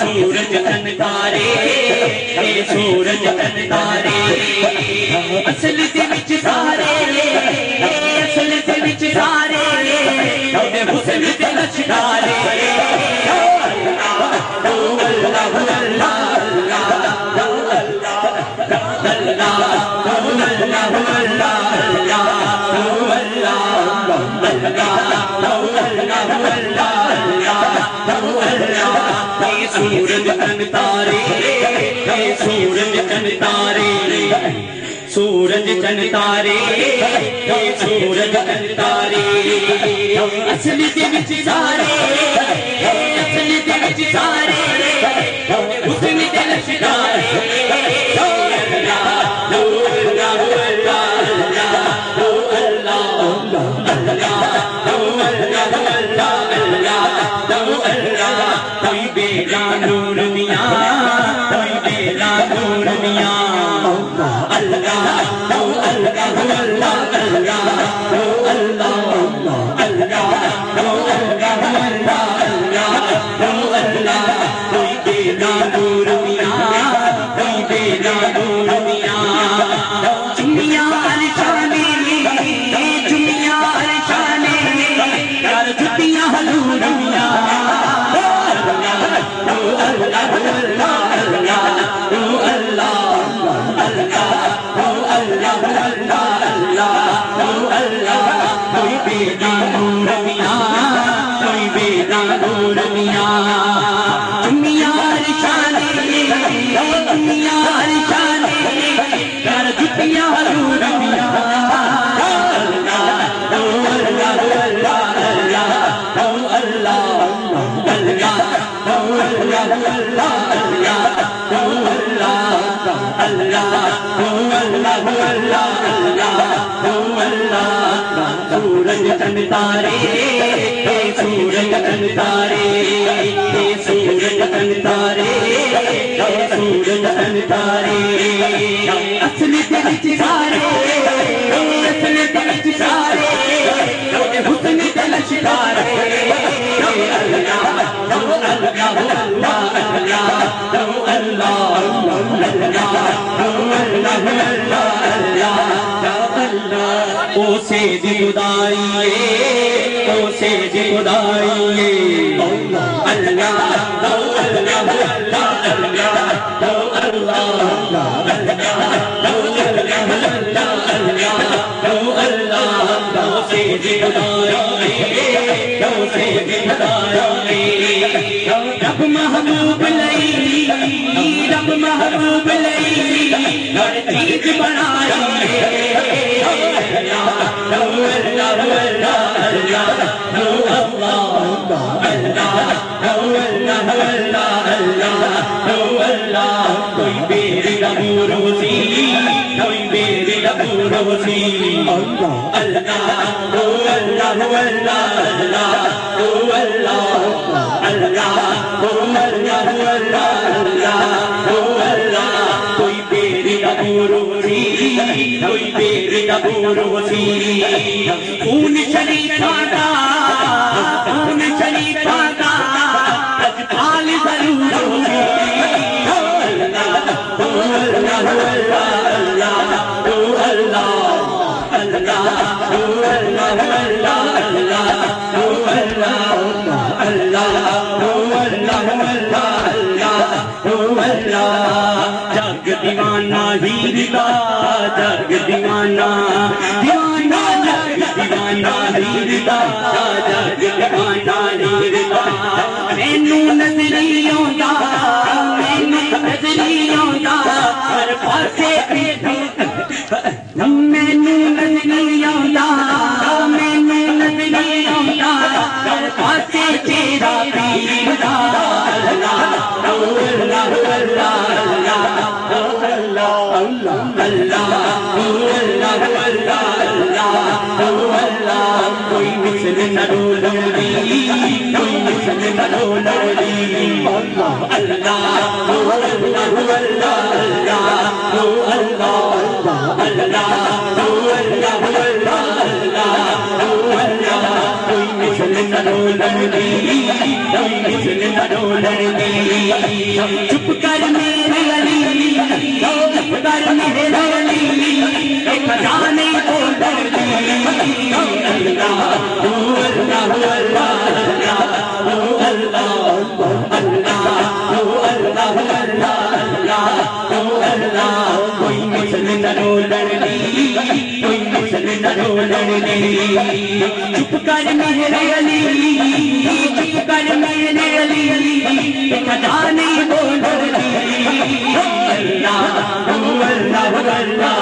سورج چند تارے سورج چند تارے اصل دے وچ سارے اصل دے وچ سارے اودے حسن تے لشکارے سورج چند تارے سورج چند تارے سورج چند تارے سورج چند تارے اصل دے وچ سارے اصل دے وچ سارے حسن تے لشکارے نور میاں کوئی بیلا نور میاں اللہ اللہ اللہ اللہ اللہ اللہ کوئی بیلا نور میاں کوئی بیلا نور میاں چمیاں عرشانے چمیاں عرشانے یار جھٹیاں حضور میاں کوئی بیلا نور میاں کوئی بیلا نور میاں چمیاں عرشانے چمیاں عرشانے یار جھٹیاں حضور میاں سورج چند تارے سورج چند تارے سورج چند تارے سورج چند تارے اصل دے وچ سارے اصل دے وچ سارے حسن تے لشکارے او سے خدائیے او سے خدائیے اللہ رب محبوب لئی رب محبوب لئی ہر چیز بنائی کوئی میری ربو روزی کوئی میری ربو روزی اللہ اللہ اللہ اللہ اللہ اللہ کوئی میری ربو روزی کوئی میری ربو روزی خون شریفہ کا خون شریفہ کا اجمال ضرور ہوگی جگ دیوانہ ہیر کا جگ دیوانہ دیوانہ جگ دیوانہ ہیر کا جگ دیوانہ ہیر کا مینوں نظری آوندا مینوں نظری آوندا ہر پاسے مینوں نظری آوندا مینوں نظری آوندا ہر پاسے تیرا پیر دا کوئی مثل نہ لولی کوئی مثل نہ لولی اللہ اللہ اللہ کوئی مثل نہ ڈولڑی کوئی مثل نہ ڈولڑی چپ کر میرے علی چپ کر میرے علی ایک جانے کو ڈردی اللہ اللہ اللہ اللہ کوئی مثل نہ ڈولڑی کوئی مثل نہ ڈولڑی چپ کر میرے علی چپ کر میرے علی ایک جانے کو ڈردی اللہ اللہ اللہ